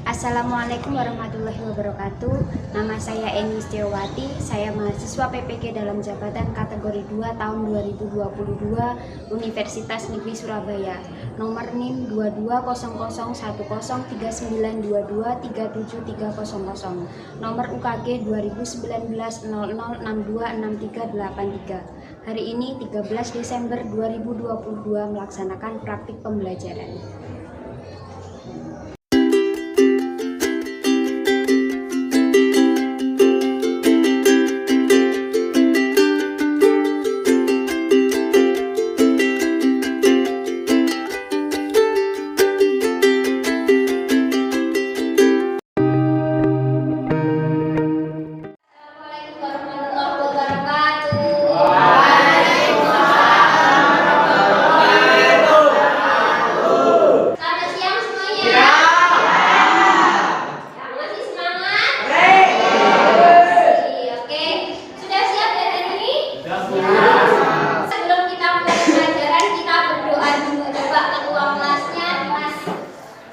Assalamualaikum warahmatullahi wabarakatuh. Nama saya Eni Setiawati. Saya mahasiswa PPG dalam jabatan kategori 2 tahun 2022 Universitas Negeri Surabaya. Nomor NIM 22010392237300. Nomor UKG 2019 00626383. Hari ini 13 Desember 2022 melaksanakan praktik pembelajaran.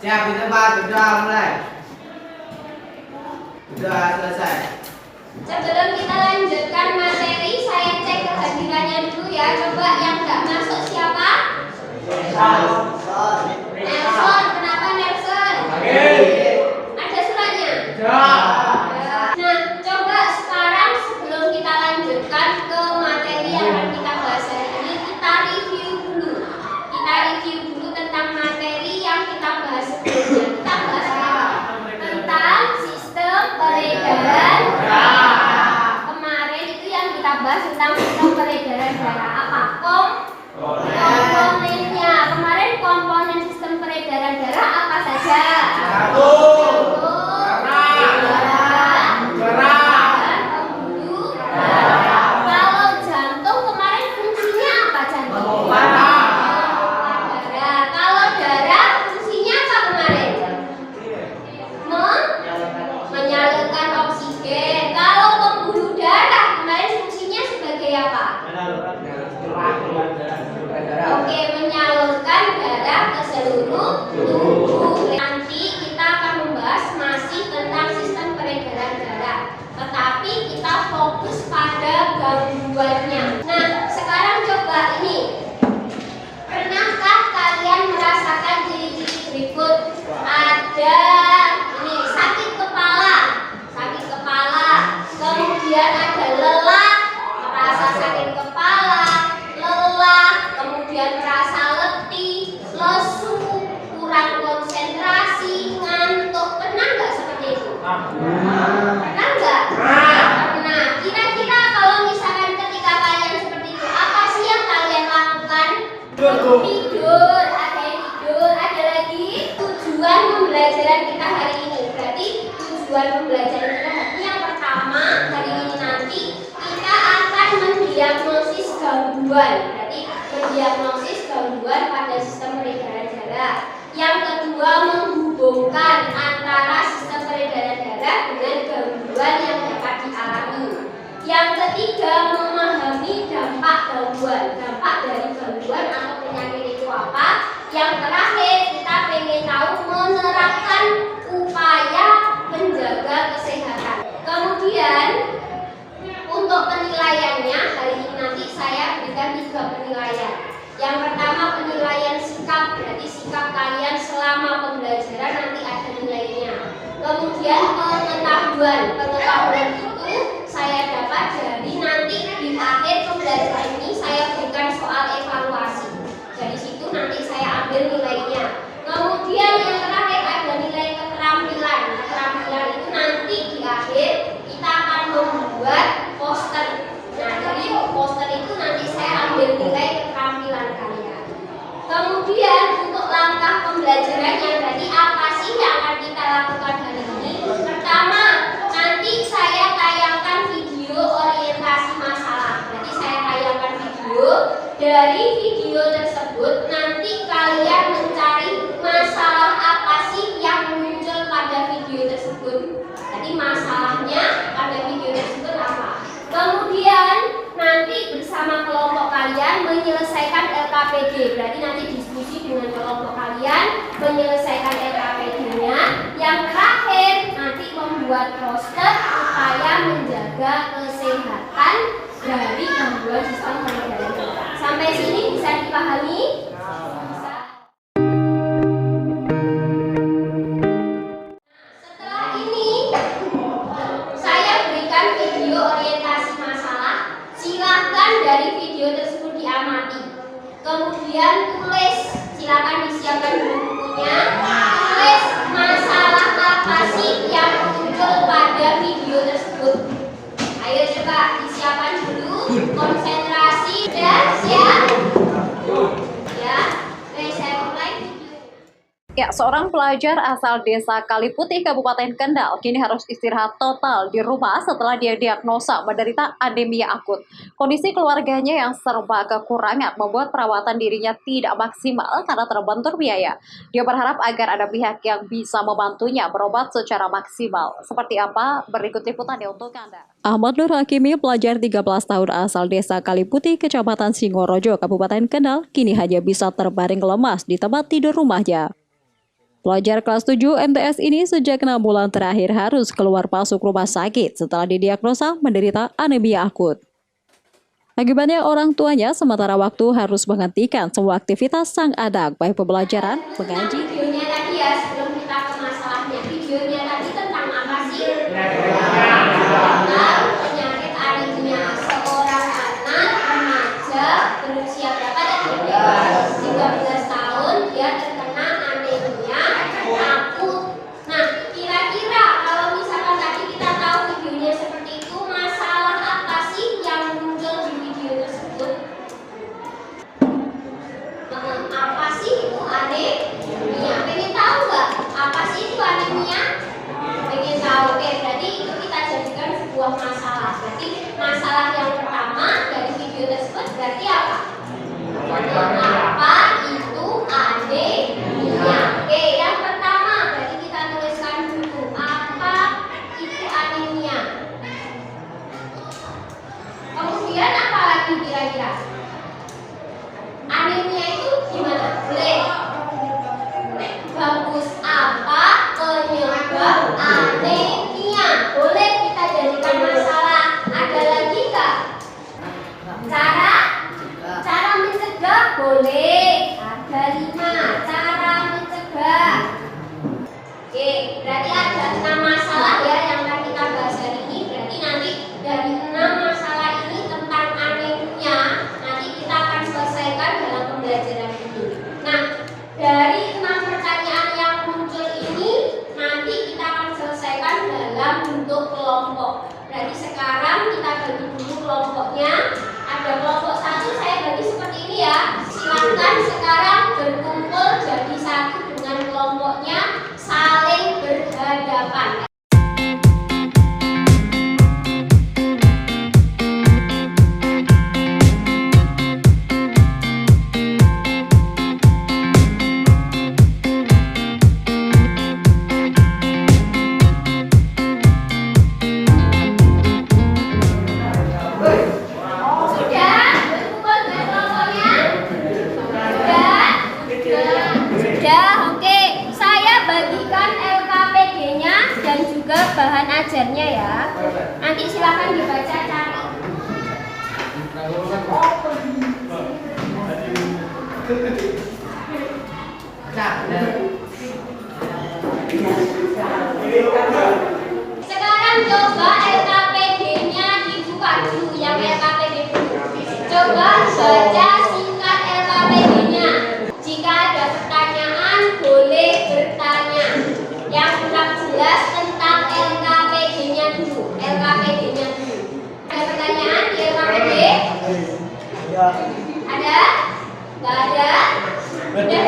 Siap, di tempat, berdoa mulai. Berdoa selesai. Sebelum kita lanjutkan materi, saya cek kehadirannya dulu ya. Coba yang nggak masuk siapa? Nelson. Kenapa Nelson? Ada suratnya? Nah, coba sekarang sebelum kita lanjutkan ke materi yang akan kita bahas hari ini, kita review dulu. Kita review dulu tentang materi yang kita bahas sebelumnya. Kita bahas apa? Tentang sistem peredaran darah. Kemarin itu yang kita bahas tentang sistem peredaran darah. Apa? Komponennya. Kemarin komponen sistem peredaran darah apa saja? Oke, menyalurkan darah ke seluruh tubuh. Nanti kita akan membahas masih tentang sistem peredaran darah, tetapi kita fokus pada gangguannya. Nah, sekarang coba ini. Pernahkah kalian merasakan ciri-ciri berikut? Ada ini sakit kepala, kemudian ada lelah, merasa sakit kepala, kemudian merasa letih, lesu, kurang konsentrasi, ngantuk. Pernah nggak seperti itu? Pernah nggak? Nah, kira-kira kalau misalkan ketika kalian seperti itu, apa sih yang kalian lakukan? Tidur, ada yang tidur, ada lagi. Tujuan pembelajaran kita hari ini, berarti tujuan pembelajaran kita hari ini yang pertama, hari ini nanti kita akan mendiagnosis gangguan. Mendiagnosis gangguan pada sistem peredaran darah. Yang kedua, menghubungkan antara sistem peredaran darah dengan gangguan yang dapat dialami. Yang ketiga, memahami dampak gangguan. Dampak dari gangguan atau penyakit itu apa? Yang terakhir, kita pengen tahu menerapkan upaya menjaga kesehatan. Kemudian untuk penilaiannya, hari ini nanti saya berikan 3 penilaian. Yang pertama, penilaian sikap, berarti sikap kalian selama pembelajaran nanti ada nilainya. Kemudian pengetahuan itu saya dapat dari nanti di akhir pembelajaran ini saya berikan soal evaluasi. Dari situ nanti saya ambil ambil nilainya. Kemudian yang terakhir ada nilai keterampilan. Keterampilan itu nanti di akhir kita akan membuat poster. Nah, dari poster itu nanti saya ambil nilai keterampilan kalian. Kemudian untuk langkah pembelajarannya, berarti apa sih yang akan kita lakukan hari ini? Pertama, nanti saya tayangkan video orientasi masalah. Berarti saya tayangkan video. Dari video tersebut nanti kalian mencari masalah apa sih yang muncul pada video tersebut. Jadi masalahnya pada video tersebut apa? Kemudian nanti bersama kelompok kalian menyelesaikan LKPD. Berarti nanti diskusi dengan kelompok kalian menyelesaikan LKPD-nya. Yang terakhir nanti membuat poster upaya menjaga kesehatan dari gangguan sistem peredaran darah. Sampai sini bisa dipahami? Setelah ini saya berikan video orientasi masalah. Silakan dari video tersebut diamati. Kemudian tulis, silakan disiapkan bukunya. Tulis masalah apa sih yang muncul pada video tersebut. Ayo coba disiapkan dulu. Konsentrasi dan siap. Ya, oke saya mulai. Ya, seorang pelajar asal desa Kaliputih, Kabupaten Kendal, kini harus istirahat total di rumah setelah dia diagnosa menderita anemia akut. Kondisi keluarganya yang serba kekurangan membuat perawatan dirinya tidak maksimal karena terbentur biaya. Dia berharap agar ada pihak yang bisa membantunya berobat secara maksimal. Seperti apa? Berikut liputannya untuk Anda. Ahmad Nur Hakimi, pelajar 13 tahun asal desa Kaliputih, Kecamatan Singorojo, Kabupaten Kendal, kini hanya bisa terbaring lemas di tempat tidur rumahnya. Pelajar kelas 7 MTS ini sejak 6 bulan terakhir harus keluar masuk rumah sakit setelah didiagnosa menderita anemia akut. Akibatnya orang tuanya sementara waktu harus menghentikan semua aktivitas sang anak, baik pembelajaran, mengaji. Videonya tadi ya, sebelum kita ke masalahnya. Videonya tadi tentang apa sih? Tentang penyakit anemia. Seorang anak remaja berusia berapa tadi? 13 tahun, dia terkena anemia akut. Nah, kira-kira kalau misalkan tadi kita tahu videonya seperti itu, masalah apa sih yang muncul di video tersebut? Apa sih itu anemia? Pengen tahu nggak? Apa sih itu anemia? Pengen tahu? Oke, berarti itu kita jadikan sebuah masalah. Berarti masalah yang pertama dari video tersebut berarti apa? Apa itu anemia? Oke, yang pertama berarti kita tuliskan dulu apa itu anemia. Kemudian apa lagi kira-kira? Anemia itu gimana? Boleh? Bagus. Apa penyebab anemia? Boleh kita jadikan masalah. Ada lagi nggak? Cara mencegah boleh. Ada 5 cara mencegah. Oke, berarti ada 6 masalah ya yang akan kita bahas hari ini. Berarti nanti dari 6 masalah ini tentang anemia nanti kita akan selesaikan dalam pembelajaran ini. Nah, dari 6 pertanyaan yang muncul ini nanti kita akan selesaikan dalam bentuk kelompok. Berarti sekarang kita bagi dulu kelompoknya. Ada kelompok 1 saya bagi seperti ini ya. Silakan sekarang berkumpul jadi satu dengan kelompoknya, saling berhadapan. Bahan ajarnya ya. Nanti silakan dibaca cari. Sekarang coba LKPD-nya dibuka dulu, yang LKPD dulu. Coba baca singkat LKPD-nya. Jika ada pertanyaan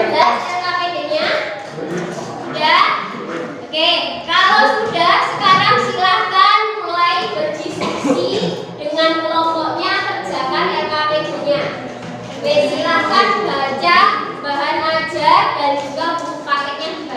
jelas LKPD-nya? Sudah? Oke, kalau sudah, sekarang silahkan mulai berdiskusi dengan kelompoknya, kerjakan LKPD-nya. Oke, silahkan baca bahan ajar dan juga buku paketnya dibaca.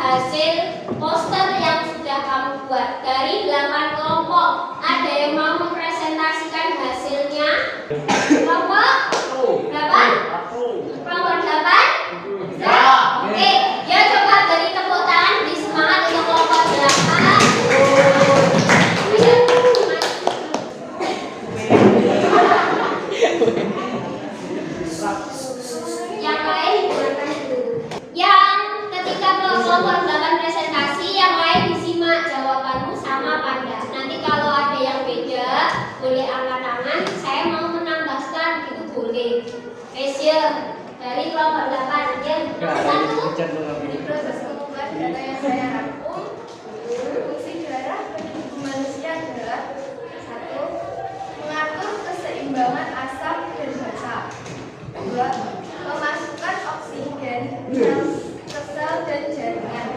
hasil poster yang sudah kamu buat dari 8 kelompok. Ada yang mau mempresentasikan hasilnya? Kelompok berapa? Kelompok 8? Bisa? Oke, ya coba beri tepuk tangan, beri semangat untuk kelompok 8. Yang lain dengarkan dulu. Yang ketika kelompok 8 presentasi, yang lain disimak jawabanmu sama apa enggak. Nanti kalau ada yang beda, boleh angkat tangan. Saya mau menambahkan, itu boleh. Facial dari kelompok 8. Ya, nomor 1. Di proses pengumpulan data yang saya rangkum, fungsi darah bagi tubuh manusia adalah 1. Mengatur keseimbangan asam dan basa. 2. Memasukkan oksigen ke sel dan jaringan.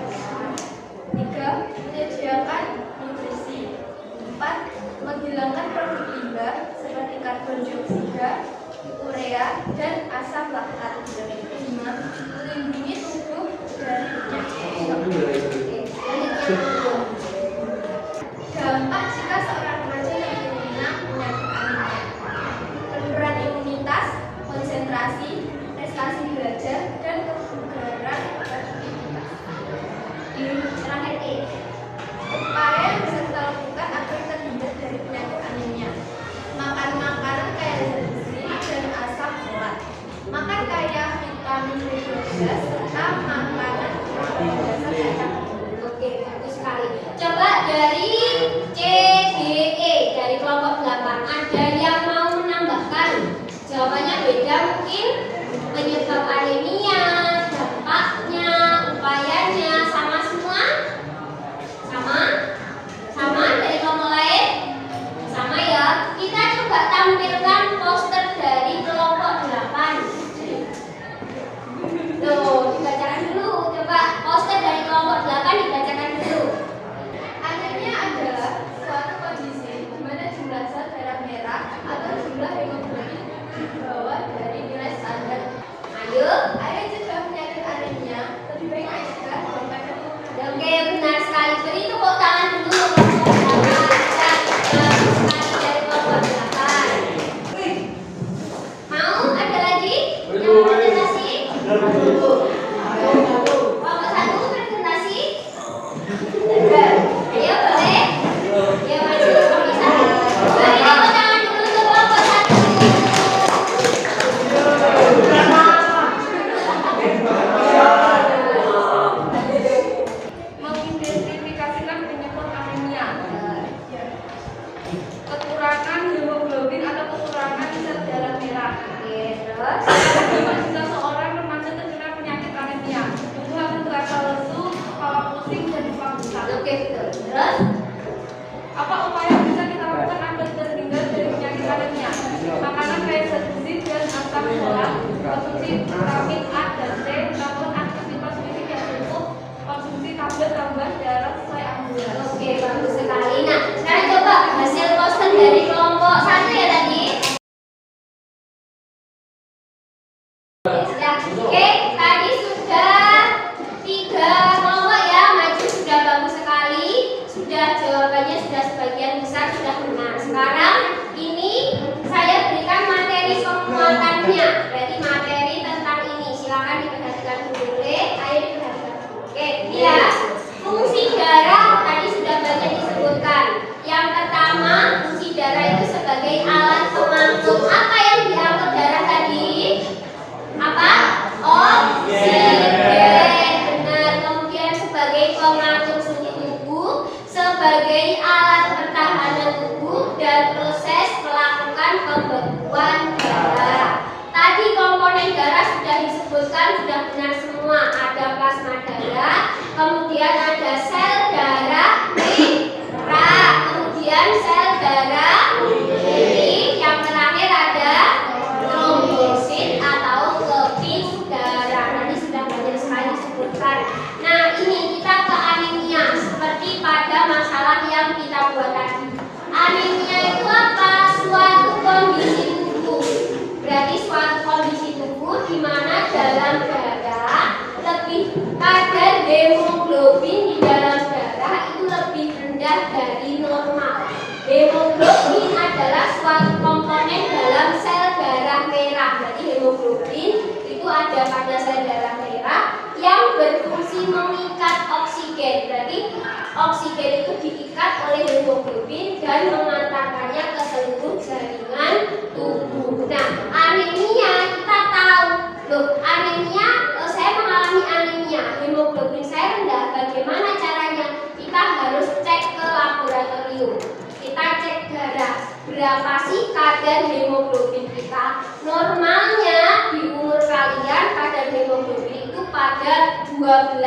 3. Menyediakan nutrisi. 4. Menghilangkan produk limbah seperti karbon dioksida, urea, dan asam laktat. 5. Melindungi tubuh dari penyakit. Dampak jika seorang remaja yang terkena penyakit anemia: penurunan imunitas, konsentrasi, prestasi belajar, dan kebugaran beraktivitas. Terakhir E. Upaya yang bisa kita lakukan agar terhindar dari penyakit anemia: makan makanan kaya zat besi dan asam folat, makan kaya vitamin B12, serta makanan berdasar kacang. Oke, bagus sekali. Coba dari C, D, E, dari kelompok 8. Ada yang mau menambahkan? Jawabannya beda mungkin. Penyebab anemia, dampaknya, upayanya, sama semua? Sama? Sama dari kelompok lain? Sama ya. Kita coba tampilkan poster dari kelompok 8. Tuh, dibacakan dulu. Coba poster dari kelompok 8 dibacakan dulu. Anemia adalah suatu kondisi di mana jumlah sel darah merah atau jumlah hemoglobin di bawah dari nilai standar. Ayo. Agar cegah penyakit anemia, lebih baik mencegah daripada mengobati. Oke, benar sekali. Beri tepuk tangan dulu untuk kelompok 8. Bagus sekali dari kelompok 8. Mau ada lagi yang presentasi? Kelompok 1 presentasi? Ayo boleh? Ya maju kelompok 1. Beri tepuk tangan dulu untuk kelompok 1. Mengidentifikasikan penyebab anemia: kekurangan hemoglobin atau kekurangan sel darah merah. Oke, terus? Jika seorang remaja terkena penyakit anemia, tubuh akan terasa lesu, kepala pusing, dan lupa besar. Oke, betul. Terus? Apa upaya yang bisa kita lakukan agar terhindar dari penyakit anemia? Makanan kaya zat besi dan asam folat, konsumsi vitamin A dan C, melakukan aktivitas fisik yang cukup, konsumsi tablet tambahan darah sesuai anjuran. Oke, bagus sekali. Nah, sekarang coba hasil poster dari kelompok 1 ya tadi. Sudah. Oke, tadi sudah 3 kelompok ya, maju sudah bagus sekali. Sudah jawabannya sudah sebagian besar sudah benar. Sekarang ini saya berikan materi penguatannya. Berarti materi tentang ini. Silakan diperhatikan dulu. Ayo diperhatikan. Oke, ya. Fungsi darah tadi sudah banyak disebutkan. Yang pertama, fungsi darah itu sebagai alat pengangkut. Apa yang diangkut darah tadi? Apa? Oksigen. Benar. Kemudian sebagai pengangkut suhu tubuh, sebagai alat pertahanan tubuh, dan proses melakukan pembekuan darah. Tadi komponen darah sudah disebutkan, sudah benar semua. Ada plasma darah, kemudian ada sel darah merah, kemudian sel darah putih, yang terakhir ada trombosit atau keping darah. Tadi sudah banyak sekali disebutkan. Nah, ini kita ke anemia seperti pada masalah yang kita buat tadi. Anemia itu apa? Suatu kondisi tubuh. Berarti suatu kondisi tubuh di mana dalam darah lebih kadar hemoglobin oksigen. Berarti oksigen itu diikat oleh hemoglobin dan mengantarkannya ke seluruh jaringan tubuh. Nah, anemia kita tahu, loh, anemia, saya mengalami anemia, hemoglobin saya rendah. Bagaimana caranya? Kita harus cek ke laboratorium. Kita cek darah, berapa sih kadar hemoglobin kita. Normalnya di umur kalian kadar hemoglobin itu pada 12,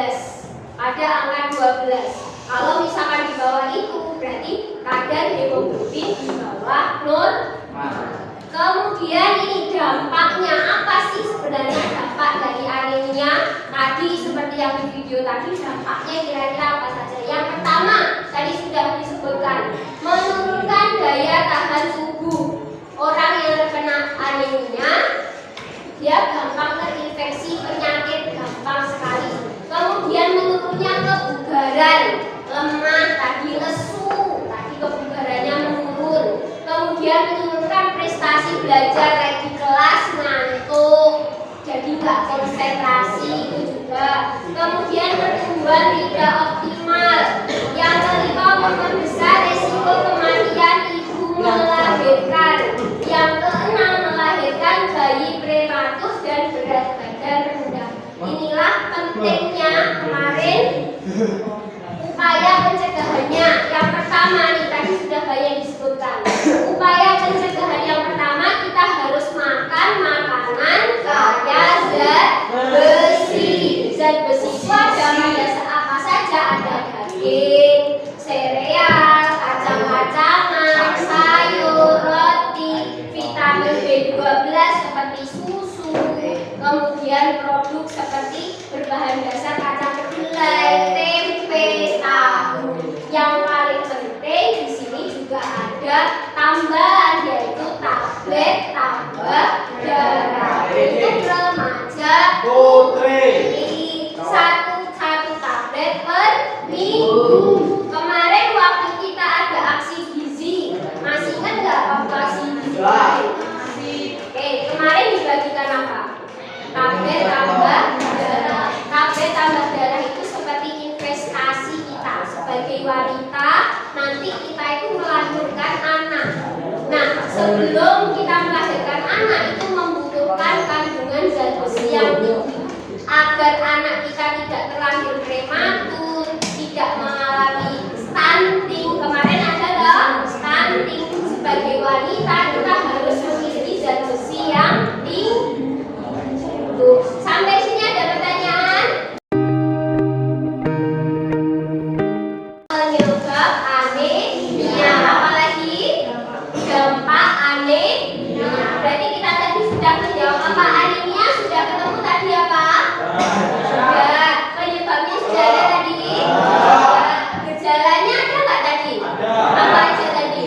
pada angka 12. Kalau misalkan di bawah itu berarti kadar hemoglobin di bawah normal. Kemudian ini dampaknya apa sih sebenarnya dampak dari anemia? Tadi seperti yang di video tadi, dampaknya kira-kira apa saja? Yang pertama tadi sudah disebutkan, menurunkan daya tahan tubuh. Orang yang terkena anemia dia gampang terinfeksi penyakit, gampang sekali. Kemudian menurunnya kebugaran, lemah, tadi lesu, tadi kebugarannya menurun. Kemudian menurunkan prestasi belajar, kayak di kelas ngantuk, jadi nggak konsentrasi, itu juga. Kemudian pertumbuhan tidak optimal. Yang kelima, memperbesar resiko kematian ibu melahirkan. Yang keenam, melahirkan bayi prematur dan berat badan rendah. Inilah pentingnya kemarin upaya pencegahannya. Yang pertama nih, tadi sudah banyak disebutkan. Upaya pencegahan yang pertama, kita harus makan makanan kaya zat besi. Zat besi itu ada pada apa saja? Ada daging, sereal, kacang-kacangan, sayur, roti, vitamin B12 seperti susu, kemudian produk seperti berbahan dasar kacang kedelai, tempe, tahu. Yang paling penting di sini juga ada tambahan, yaitu tablet tambah darah untuk remaja putri. Satu tablet per minggu. Kemarin waktu kita ada aksi gizi, masih ingat nggak waktu aksi gizi? Oke, kemarin dibagikan apa? Tablet tambah darah. Tablet tambah darah itu seperti investasi kita sebagai wanita. Nanti kita itu melahirkan anak. Nah, sebelum kita melahirkan anak itu membutuhkan kandungan zat besi yang tinggi agar anak kita tidak terlahir prematur, tidak mengalami stunting. Kemarin ada dong stunting. Sebagai wanita kita harus memiliki zat besi yang tinggi. Tuh, sampai sini ada pertanyaan? Penyebab anemia, apalagi dampak anemia. Berarti kita tadi sudah menjawab apa? Anemia sudah ketemu tadi apa? Sudah. Penyebabnya sudah ada tadi? Gejalanya ada nggak tadi? Apa aja tadi?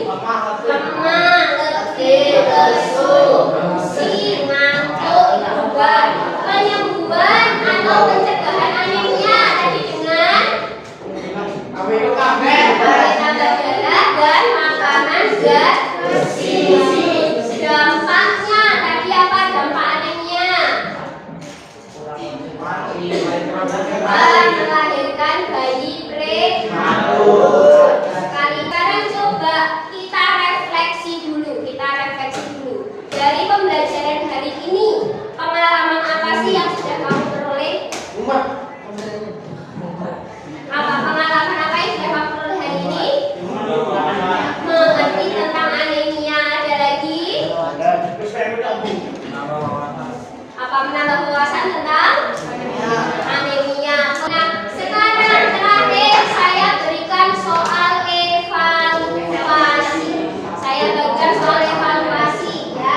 Lemah, letih, lesu, pusing, ngantuk, beban. Penyembuhan atau pencegahan anemia tadi dengan tablet tambah darah dan makanan zat besi. Dampaknya tadi apa dampak anemia? Melahirkan bayi prematur. Sekarang coba kita refleksi dulu. Dari pembelajaran hari ini, pengalaman apa sih yang sudah kamu peroleh? Apa pengalaman apa yang sudah kamu peroleh hari ini? Mengerti tentang anemia. Ada lagi? Apa menambah wawasan tentang anemia? Nah, sekarang terakhir saya berikan soal evaluasi. Ya.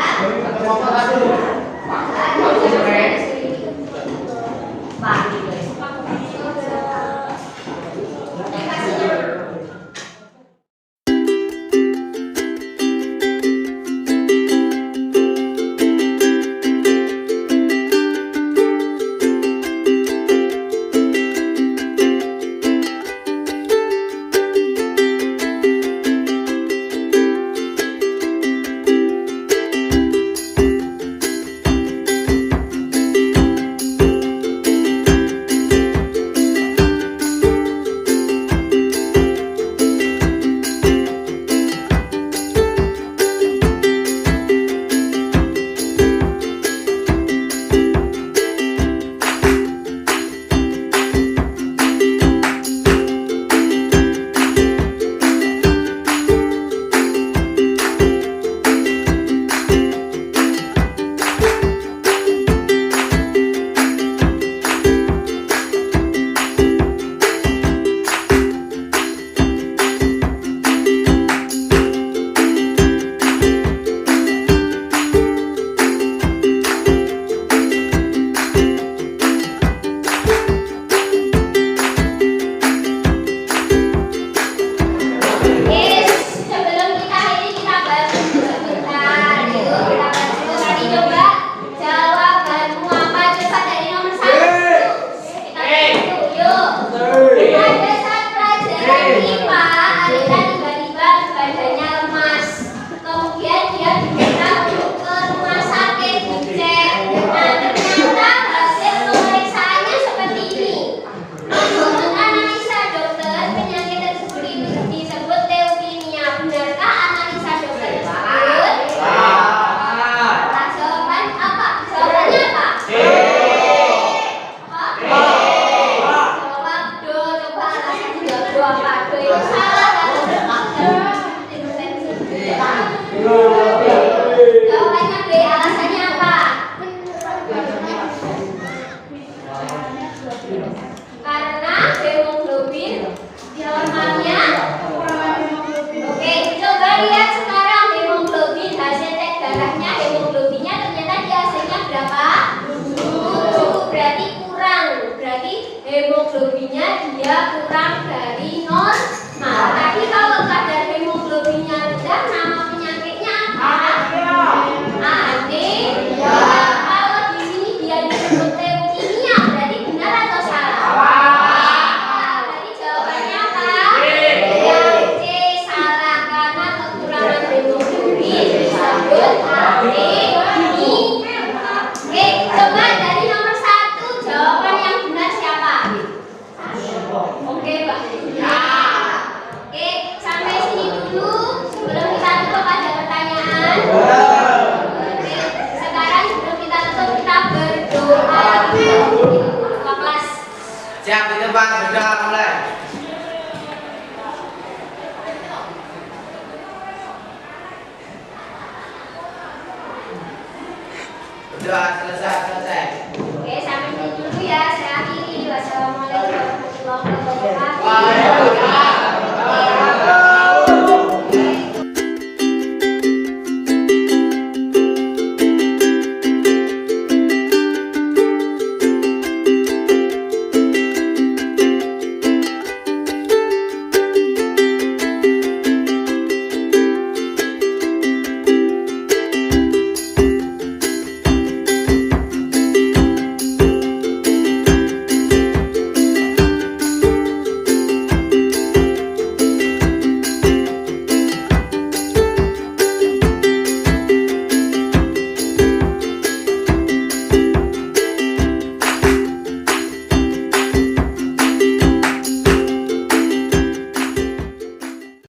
duduk. Pada saat pelajaran IPA, Alila tiba-tiba badannya lemas. Kemudian dia diminta untuk ke rumah sakit dicek. Nah, ternyata hasil pemeriksaannya seperti ini. Menurut analisa dokter, penyakit tersebut disebut leukemia. Benarkah analisa dokter tersebut? Nah, jawaban apa? Jawabannya apa? Jawab do. Coba alasan jawab do apa? Do itu salah kalau jawabannya B. Alasannya apa? Karena hemoglobin normalnya. Oke, coba lihat sekarang hemoglobin, hasil cek darahnya, hemoglobinnya ternyata di hasilnya berapa? 7, berarti kurang. Berarti hemoglobinnya dia kurang dari normal. Tapi kalau kadar hemoglobinnya rendah, nama penyakitnya apa? Anemia. Kalau di sini dia disebut leukemia, berarti benar atau salah? Berarti jawabannya apa? Yang C, salah, karena kekurangan hemoglobin disebut anemia. Oke, coba dari nomor 1, jawaban yang benar siapa? Oke, Mbak. Oke, sampai sini dulu. Sebelum kita tutup ada pertanyaan. Oke, sekarang sebelum kita tutup kita berdoa. Buka kelas. Siap di tempat berdoa mulai. Berdoa selesai. Oke, sampai sini dulu ya. Saya akhiri.